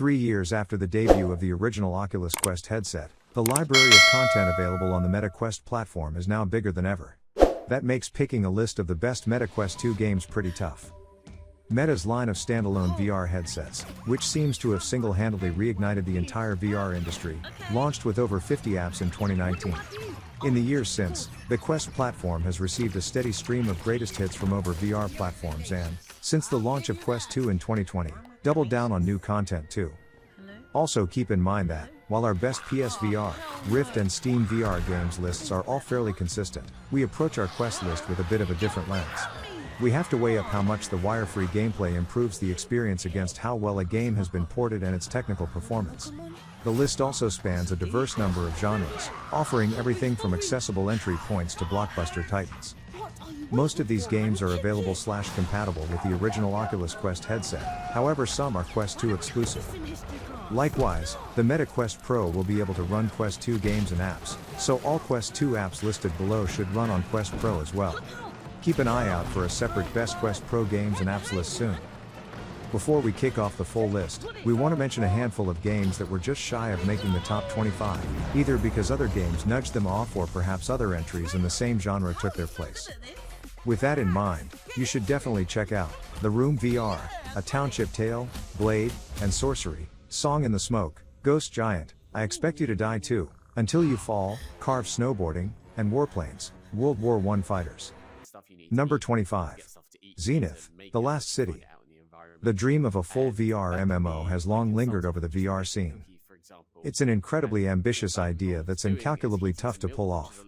3 years after the debut of the original Oculus Quest headset, the library of content available on the Meta Quest platform is now bigger than ever. That makes picking a list of the best Meta Quest 2 games pretty tough. Meta's line of standalone VR headsets, which seems to have single-handedly reignited the entire VR industry, launched with over 50 apps in 2019. In the years since, the Quest platform has received a steady stream of greatest hits from over VR platforms and, since the launch of Quest 2 in 2020, doubled down on new content too. Also keep in mind that, while our best PSVR, Rift and Steam VR games lists are all fairly consistent, we approach our Quest list with a bit of a different lens. We have to weigh up how much the wire-free gameplay improves the experience against how well a game has been ported and its technical performance. The list also spans a diverse number of genres, offering everything from accessible entry points to blockbuster titans. Most of these games are available/compatible with the original Oculus Quest headset, however some are Quest 2 exclusive. Likewise, the Meta Quest Pro will be able to run Quest 2 games and apps, so all Quest 2 apps listed below should run on Quest Pro as well. Keep an eye out for a separate Best Quest Pro games and apps list soon. Before we kick off the full list, we want to mention a handful of games that were just shy of making the top 25, either because other games nudged them off or perhaps other entries in the same genre took their place. With that in mind, you should definitely check out The Room VR, A Township Tale, Blade, and Sorcery, Song in the Smoke, Ghost Giant, I Expect You to Die Too, Until You Fall, Carve Snowboarding, and Warplanes, World War I Fighters. Number 25. Zenith, The Last City. The dream of a full VR MMO has long lingered over the VR scene. It's an incredibly ambitious idea that's incalculably tough to pull off.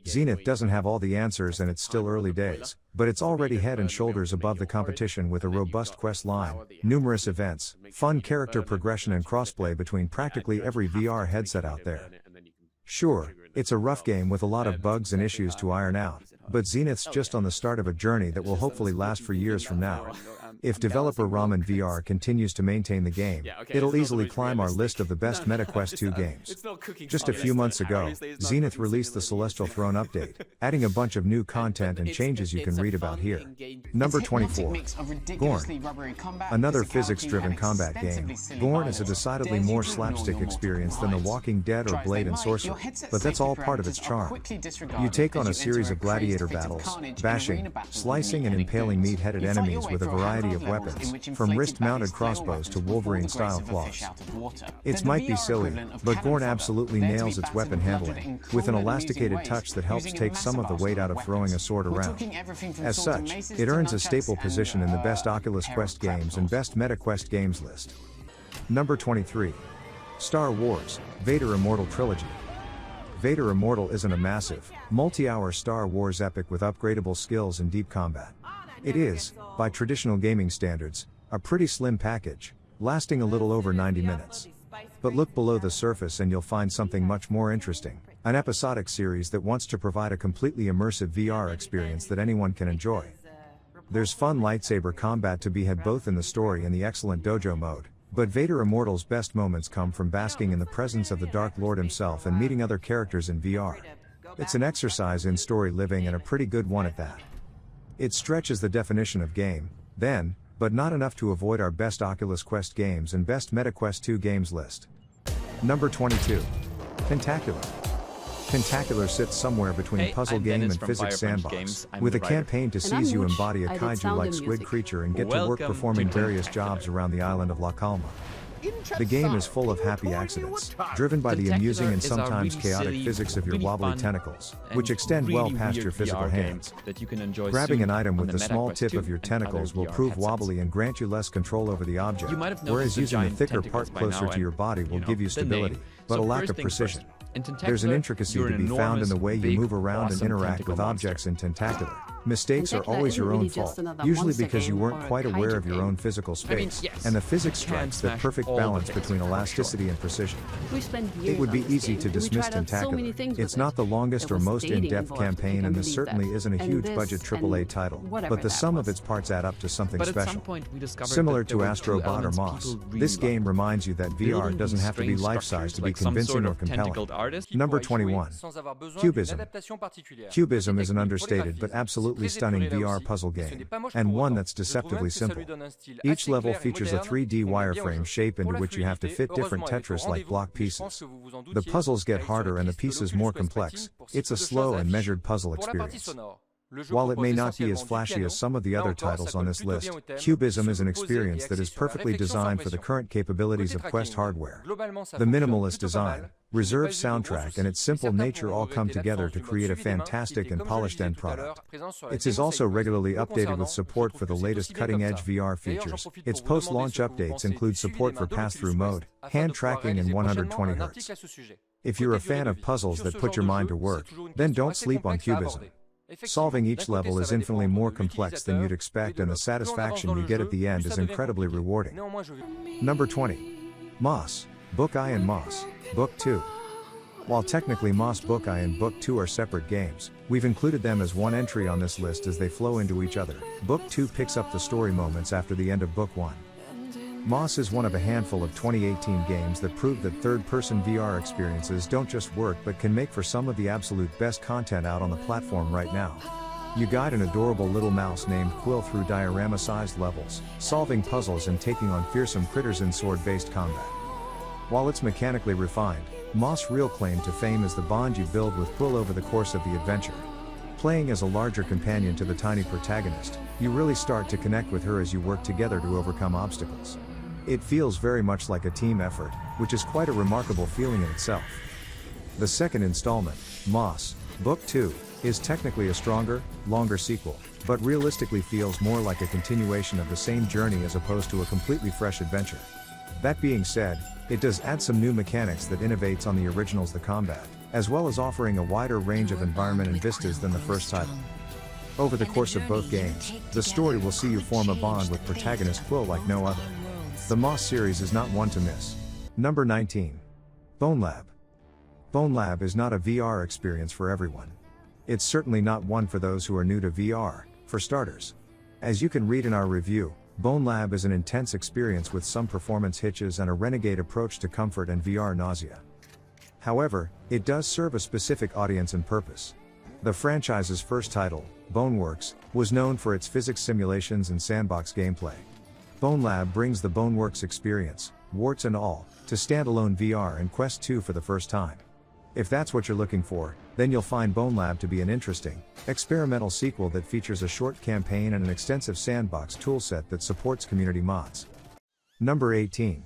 Zenith doesn't have all the answers and it's still early days, but it's already head and shoulders above the competition with a robust quest line, numerous events, fun character progression and crossplay between practically every VR headset out there. Sure, it's a rough game with a lot of bugs and issues to iron out, but Zenith's just on the start of a journey that will hopefully last for years from now. If developer Ramen VR continues to maintain the game, it'll easily climb our list of the best Meta Quest 2 games. Just a few months ago, Zenith released the Celestial Throne update, adding a bunch of new content and changes you can read about here. Number 24. Gorn. Another physics-driven combat game, Gorn is a decidedly more slapstick experience than The Walking Dead or Blade and Sorcery, but that's all part of its charm. You take on a series of gladiator battles, bashing, slicing and impaling meat-headed enemies with a variety of weapons, from wrist-mounted crossbows to Wolverine-style claws. It might be silly, but Gorn absolutely nails its weapon handling, with an elasticated touch that helps take some of the weight out of throwing a sword around. As such, it earns a staple position in the best Oculus Quest games and best Meta Quest games list. Number 23. Star Wars, Vader Immortal Trilogy. Vader Immortal isn't a massive, multi-hour Star Wars epic with upgradable skills and deep combat. It is, by traditional gaming standards, a pretty slim package, lasting a little over 90 minutes. But look below the surface and you'll find something much more interesting, an episodic series that wants to provide a completely immersive VR experience that anyone can enjoy. There's fun lightsaber combat to be had both in the story and the excellent dojo mode, but Vader Immortal's best moments come from basking in the presence of the Dark Lord himself and meeting other characters in VR. It's an exercise in story living and a pretty good one at that. It stretches the definition of game, then, but not enough to avoid our best Oculus Quest games and best Meta Quest 2 games list. Number 22. Tentacular. Tentacular sits somewhere between puzzle game and physics sandbox, with a campaign to seize you embody a kaiju-like squid creature and get to work performing various jobs around the island of La Calma. The game is full of happy accidents, driven by the amusing and sometimes chaotic physics of your wobbly tentacles, which extend well past your physical hands. Grabbing an item with the small tip of your tentacles will prove wobbly and grant you less control over the object, whereas using the thicker part closer to your body will give you stability, but a lack of precision. There's an intricacy to be found in the way you move around and interact with objects in Tentacular. Mistakes are always your own fault, usually because you weren't quite aware of your own physical space, and the physics strikes that perfect balance between elasticity and precision. It would be easy to dismiss Tentacular. It's not the longest or most in-depth campaign and this certainly isn't a huge budget AAA title, but the sum of its parts add up to something special. Similar to Astrobot or Moss, this game reminds you that VR doesn't have to be life-size to be convincing or compelling. Number 21. Cubism. Cubism is an understated but absolutely absolutely stunning VR puzzle game, and one that's deceptively simple. Each level features a 3D wireframe shape into which you have to fit different Tetris-like block pieces. The puzzles get harder and the pieces more complex. It's a slow and measured puzzle experience. While it may not be as flashy as some of the other titles on this list, Cubism is an experience that is perfectly designed for the current capabilities of Quest hardware. The minimalist design, reserved soundtrack and its simple nature all come together to create a fantastic and polished end product. It is also regularly updated with support for the latest cutting-edge VR features. Its post-launch updates include support for pass-through mode, hand tracking and 120Hz. If you're a fan of puzzles that put your mind to work, then don't sleep on Cubism. Solving each level is infinitely more complex than you'd expect and the satisfaction you get at the end is incredibly rewarding. Number 20. Moss, Book I and Moss, Book 2. While technically Moss Book I and Book 2 are separate games, we've included them as one entry on this list as they flow into each other. Book 2 picks up the story moments after the end of Book 1. Moss is one of a handful of 2018 games that prove that third-person VR experiences don't just work but can make for some of the absolute best content out on the platform right now. You guide an adorable little mouse named Quill through diorama-sized levels, solving puzzles and taking on fearsome critters in sword-based combat. While it's mechanically refined, Moss' real claim to fame is the bond you build with Quill over the course of the adventure. Playing as a larger companion to the tiny protagonist, you really start to connect with her as you work together to overcome obstacles. It feels very much like a team effort, which is quite a remarkable feeling in itself. The second installment, Moss, Book 2, is technically a stronger, longer sequel, but realistically feels more like a continuation of the same journey as opposed to a completely fresh adventure. That being said, it does add some new mechanics that innovates on the original's the combat, as well as offering a wider range of environment and vistas than the first title. Over the course of both games, the story will see you form a bond with protagonist Quill like no other. The Moss series is not one to miss. Number 19. Bonelab. Bonelab is not a VR experience for everyone. It's certainly not one for those who are new to VR, for starters. As you can read in our review, Bonelab is an intense experience with some performance hitches and a renegade approach to comfort and VR nausea. However, it does serve a specific audience and purpose. The franchise's first title, Boneworks, was known for its physics simulations and sandbox gameplay. Bonelab brings the Boneworks experience, warts and all, to standalone VR and Quest 2 for the first time. If that's what you're looking for, then you'll find Bonelab to be an interesting, experimental sequel that features a short campaign and an extensive sandbox toolset that supports community mods. Number 18.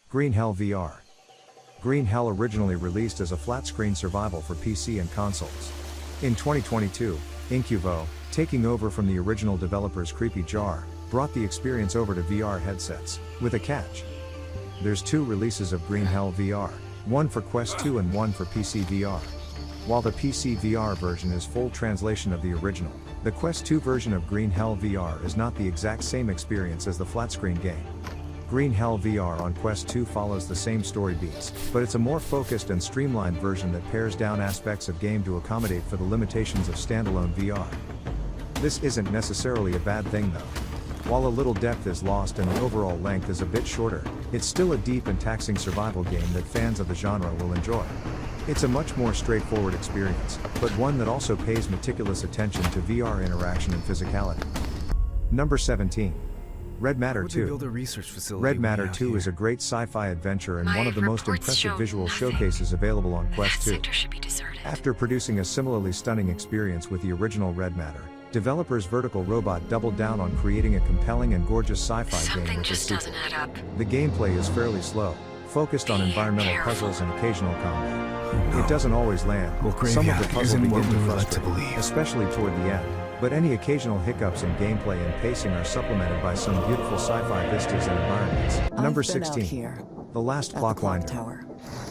Green Hell VR. Green Hell originally released as a flat-screen survival for PC and consoles. In 2022, Incuvo, taking over from the original developer's Creepy Jar, brought the experience over to VR headsets, with a catch. There's two releases of Green Hell VR, one for Quest 2 and one for PC VR. While the PC VR version is full translation of the original, the Quest 2 version of Green Hell VR is not the exact same experience as the flat-screen game. Green Hell VR on Quest 2 follows the same story beats, but it's a more focused and streamlined version that pares down aspects of game to accommodate for the limitations of standalone VR. This isn't necessarily a bad thing though. While a little depth is lost and the overall length is a bit shorter, it's still a deep and taxing survival game that fans of the genre will enjoy. It's a much more straightforward experience, but one that also pays meticulous attention to VR interaction and physicality. Number 17. Red Matter 2. Red Matter 2 is a great sci-fi adventure and one of the most impressive visual showcases available on Quest 2. After producing a similarly stunning experience with the original Red Matter, developers Vertical Robot doubled down on creating a compelling and gorgeous sci-fi game with its sequel. The gameplay is fairly slow, focused on environmental puzzles and occasional combat. It doesn't always land. Some of the puzzles begin to frustrate, especially toward the end, but any occasional hiccups in gameplay and pacing are supplemented by some beautiful sci-fi vistas and environments. Number 16. The Last Clockwinder.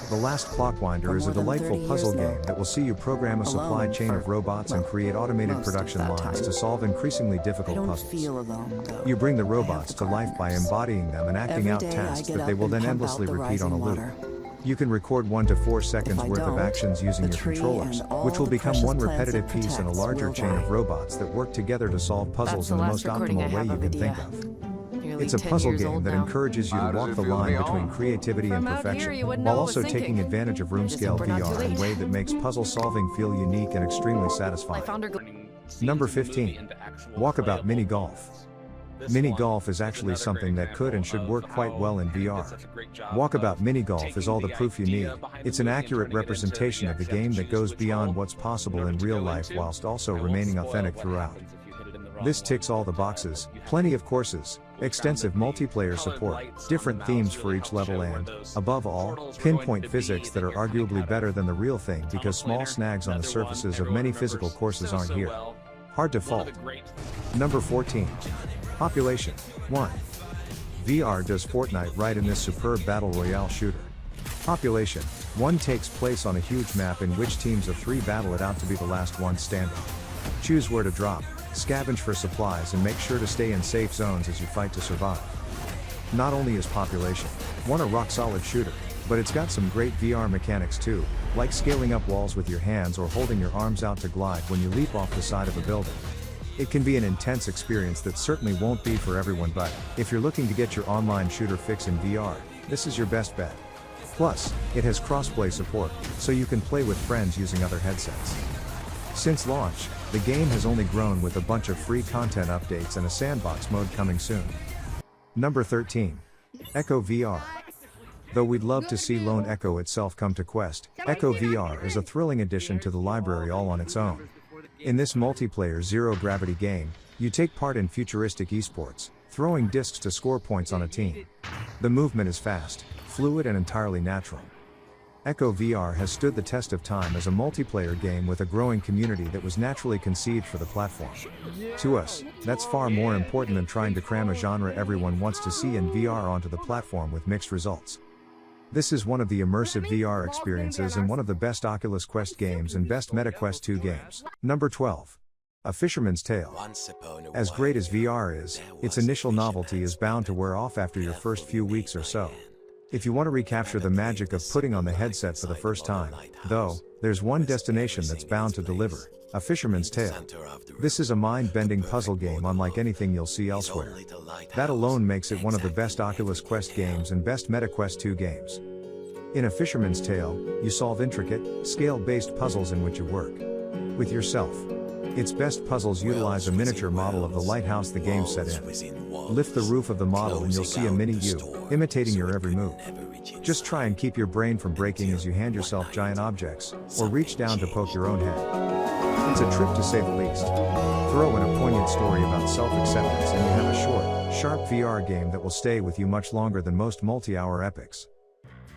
The Last Clockwinder is a delightful puzzle game that will see you program a supply chain of robots and create automated production lines to solve increasingly difficult puzzles. You bring the robots to life by embodying them and acting out tasks that they will then endlessly repeat on a loop. You can record 1 to 4 seconds worth of actions using your controllers, which will become one repetitive piece in a larger chain of robots that work together to solve puzzles in the most optimal way you can think of. It's a puzzle game that encourages you to walk the line between creativity and perfection, while also taking advantage of room-scale VR in a way that makes puzzle solving feel unique and extremely satisfying. Number 15. Walkabout Mini Golf. Mini golf is actually something that could and should work quite well in VR. Walkabout Mini Golf is all the proof you need. It's an accurate representation of the game that goes beyond what's possible in real life whilst also remaining authentic throughout. This ticks all the boxes: plenty of courses, extensive multiplayer support, different themes for each level and, above all, pinpoint physics that are arguably better than the real thing because small snags on the surfaces of many physical courses aren't here. Hard to fault. Number 14. Population 1. VR does Fortnite right in this superb battle royale shooter. Population 1 takes place on a huge map in which teams of 3 battle it out to be the last one standing. Choose where to drop, scavenge for supplies and make sure to stay in safe zones as you fight to survive. Not only is Population 1 a rock-solid shooter, but it's got some great VR mechanics too, like scaling up walls with your hands or holding your arms out to glide when you leap off the side of a building. It can be an intense experience that certainly won't be for everyone, but if you're looking to get your online shooter fix in VR, this is your best bet. Plus, it has crossplay support, so you can play with friends using other headsets. Since launch, the game has only grown with a bunch of free content updates and a sandbox mode coming soon. Number 13. Echo VR. Though we'd love to see Lone Echo itself come to Quest, Echo VR is a thrilling addition to the library all on its own. In this multiplayer zero-gravity game, you take part in futuristic esports, throwing discs to score points on a team. The movement is fast, fluid and entirely natural. Echo VR has stood the test of time as a multiplayer game with a growing community that was naturally conceived for the platform. To us, that's far more important than trying to cram a genre everyone wants to see in VR onto the platform with mixed results. This is one of the immersive VR experiences and one of the best Oculus Quest games and best MetaQuest 2 games. Number 12. A Fisherman's Tale. As great as VR is, its initial novelty is bound to wear off after your first few weeks or so. If you want to recapture the magic of putting on the headset for the first time, though, there's one destination that's bound to deliver: A Fisherman's Tale. This is a mind-bending puzzle game unlike anything you'll see elsewhere. That alone makes it one of the best Oculus Quest games and best MetaQuest 2 games. In A Fisherman's Tale, you solve intricate, scale-based puzzles in which you work with yourself. Its best puzzles utilize a miniature model of the lighthouse the game set in. Lift the roof of the model and you'll see a mini you, imitating your every move. Just try and keep your brain from breaking as you hand yourself giant objects, or reach down to poke your own head. It's a trip to say the least. Throw in a poignant story about self-acceptance and you have a short, sharp VR game that will stay with you much longer than most multi-hour epics.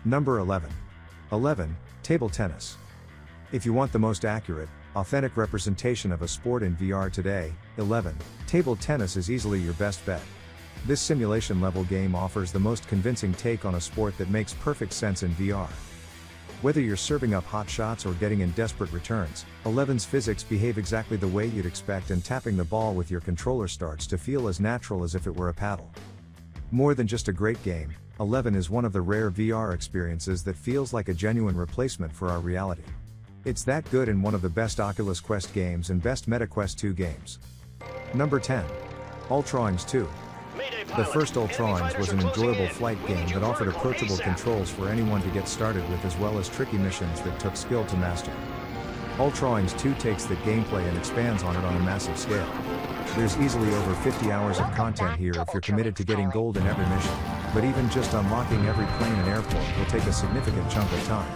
Number 11. 11. Table Tennis. If you want the most accurate, authentic representation of a sport in VR today, 11. Table Tennis is easily your best bet. This simulation-level game offers the most convincing take on a sport that makes perfect sense in VR. Whether you're serving up hot shots or getting in desperate returns, 11's physics behave exactly the way you'd expect, and tapping the ball with your controller starts to feel as natural as if it were a paddle. More than just a great game, 11 is one of the rare VR experiences that feels like a genuine replacement for our reality. It's that good and one of the best Oculus Quest games and best MetaQuest 2 games. Number 10. Ultrawings 2. The first Ultrawings was an enjoyable flight game that offered approachable controls for anyone to get started with, as well as tricky missions that took skill to master. Ultrawings 2 takes that gameplay and expands on it on a massive scale. There's easily over 50 hours of content here if you're committed to getting gold in every mission, but even just unlocking every plane and airport will take a significant chunk of time.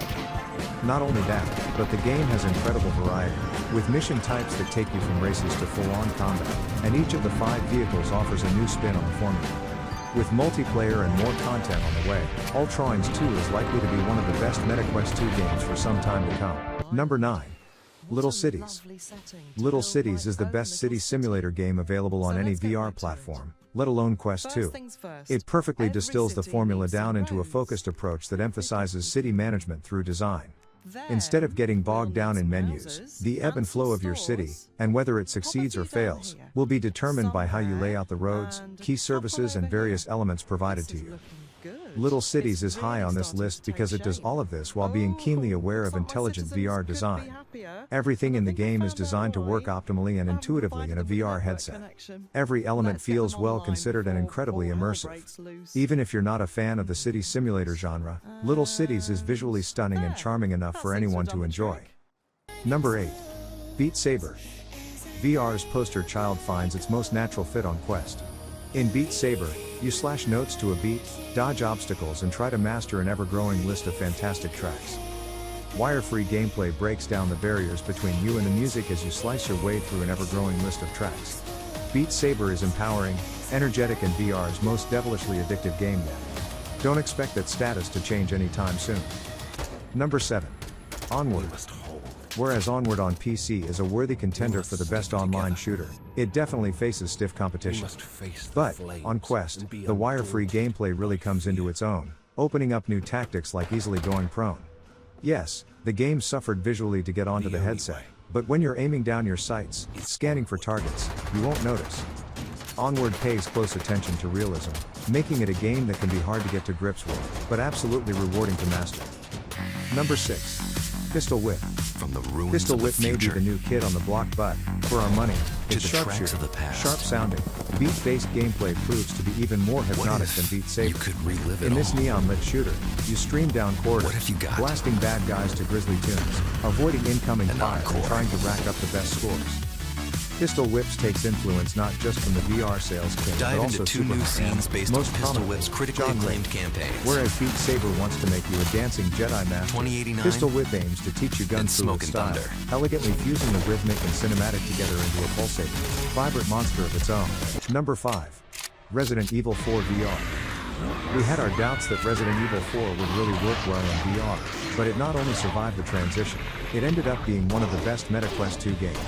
Not only that, but the game has incredible variety, with mission types that take you from races to full-on combat, and each of the 5 vehicles offers a new spin on the formula. With multiplayer and more content on the way, Ultrawings 2 is likely to be one of the best MetaQuest 2 games for some time to come. Number 9. Little Cities. Little Cities is the best city simulator game available on any VR platform, let alone Quest 2. It perfectly distills the formula down into a focused approach that emphasizes city management through design. Instead of getting bogged down in menus, the ebb and flow of your city, and whether it succeeds or fails, will be determined by how you lay out the roads, key services and various elements provided to you. Little Cities is high on this list because it does all of this while being keenly aware of intelligent VR design. Everything in the game is designed to work optimally and intuitively in a VR headset. Every element feels well considered and incredibly immersive. Even if you're not a fan of the city simulator genre, Little Cities is visually stunning and charming enough for anyone to enjoy. Number 8. Beat Saber. VR's poster child finds its most natural fit on Quest. In Beat Saber, you slash notes to a beat, dodge obstacles and try to master an ever-growing list of fantastic tracks. Wire-free gameplay breaks down the barriers between you and the music as you slice your way through an ever-growing list of tracks. Beat Saber is empowering, energetic and VR's most devilishly addictive game yet. Don't expect that status to change anytime soon. Number 7. Onward. Whereas Onward on PC is a worthy contender for the best online shooter, it definitely faces stiff competition. But, on Quest, the wire-free gameplay really comes into its own, opening up new tactics like easily going prone. Yes, the game suffered visually to get onto the headset, but when you're aiming down your sights, scanning for targets, you won't notice. Onward pays close attention to realism, making it a game that can be hard to get to grips with, but absolutely rewarding to master. Number 6. Pistol Whip. Pistol Whip may be the new kid on the block, but, for our money, it's sharpshooter, sharp sounding, beat-based gameplay proves to be even more hypnotic than Beat Saber. In this neon-lit shooter, you stream down corridors, blasting bad guys to grisly tunes, avoiding incoming fire and trying to rack up the best scores. Pistol Whips takes influence not just from the VR sales kit, but also Superhot, most Pistol Whip's critically acclaimed campaigns. Whereas Beat Saber wants to make you a dancing Jedi master, Pistol Whip aims to teach you gun through style, elegantly fusing the rhythmic and cinematic together into a pulsating, vibrant monster of its own. Number 5. Resident Evil 4 VR. We had our doubts that Resident Evil 4 would really work well in VR, but it not only survived the transition, it ended up being one of the best MetaQuest 2 games.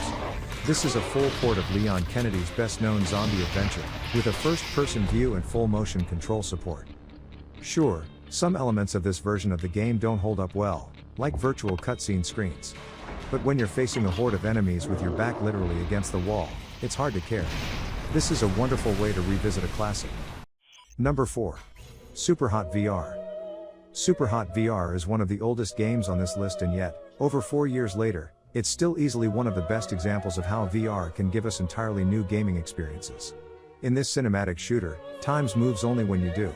This is a full port of Leon Kennedy's best-known zombie adventure, with a first-person view and full-motion control support. Sure, some elements of this version of the game don't hold up well, like virtual cutscene screens. But when you're facing a horde of enemies with your back literally against the wall, it's hard to care. This is a wonderful way to revisit a classic. Number 4. Superhot VR. Superhot VR is one of the oldest games on this list, and yet, over 4 years later, it's still easily one of the best examples of how VR can give us entirely new gaming experiences. In this cinematic shooter, time moves only when you do.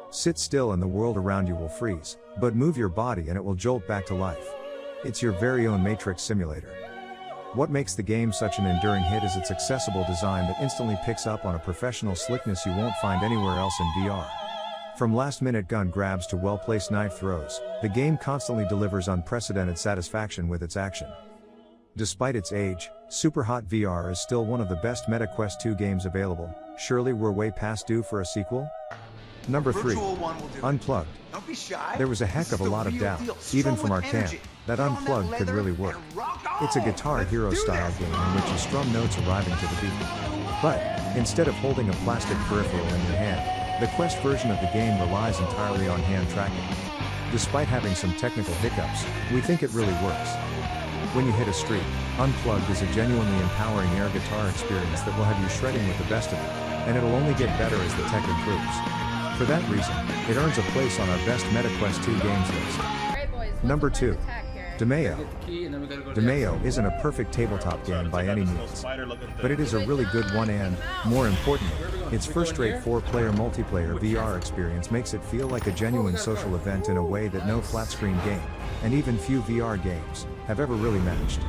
Sit still and the world around you will freeze, but move your body and it will jolt back to life. It's your very own Matrix simulator. What makes the game such an enduring hit is its accessible design that instantly picks up on a professional slickness you won't find anywhere else in VR. From last-minute gun grabs to well-placed knife throws, the game constantly delivers unprecedented satisfaction with its action. Despite its age, Superhot VR is still one of the best MetaQuest 2 games available. Surely we're way past due for a sequel? Number 3. Unplugged. There was a heck of a lot of doubt, even from our camp, that Unplugged could really work. It's a Guitar Hero style game in which you strum notes arriving to the beat. But, instead of holding a plastic peripheral in your hand, the Quest version of the game relies entirely on hand tracking. Despite having some technical hiccups, we think it really works. When you hit a streak, Unplugged is a genuinely empowering air guitar experience that will have you shredding with the best of it, and it'll only get better as the tech improves. For that reason, it earns a place on our best MetaQuest 2 games list. Number 2. Demeo. Demeo isn't a perfect tabletop game by any means, but it is a really good one and, more importantly, its first-rate 4-player multiplayer VR experience makes it feel like a genuine social event in a way that no flat-screen game, and even few VR games, have ever really matched.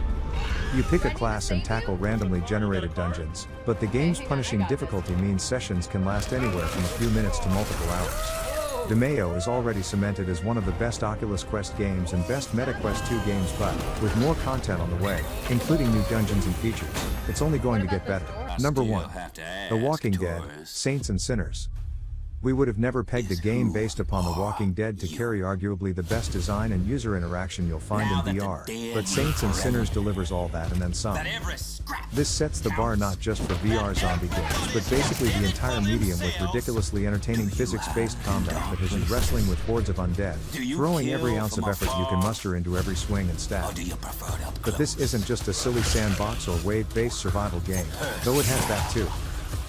You pick a class and tackle randomly generated dungeons, but the game's punishing difficulty means sessions can last anywhere from a few minutes to multiple hours. Demeo is already cemented as one of the best Oculus Quest games and best MetaQuest 2 games, but, with more content on the way, including new dungeons and features, it's only going to get better. Number 1. The Walking Dead, Saints and Sinners. We would have never pegged a game based upon The Walking Dead to carry arguably the best design and user interaction you'll find in VR, but Saints and Sinners delivers all that and then some. This sets the bar not just for VR zombie games, but basically the entire medium with ridiculously entertaining physics-based combat that isn't wrestling with hordes of undead, throwing every ounce of effort you can muster into every swing and stab. But this isn't just a silly sandbox or wave-based survival game, though it has that too.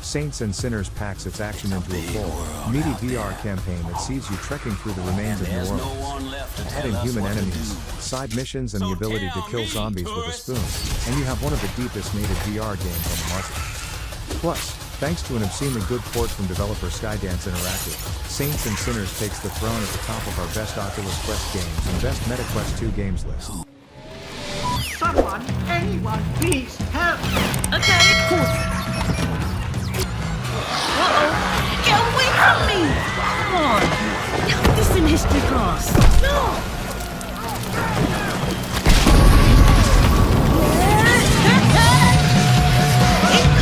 Saints and Sinners packs its action into a full, meaty VR campaign that sees you trekking through the remains of New Orleans, adding human enemies, side missions and the ability to kill zombies with a spoon, and you have one of the deepest native VR games on the market. Plus, thanks to an obscenely good port from developer Skydance Interactive, Saints and Sinners takes the throne at the top of our best Oculus Quest games and best MetaQuest 2 games list. Someone, anyone, please help! Okay.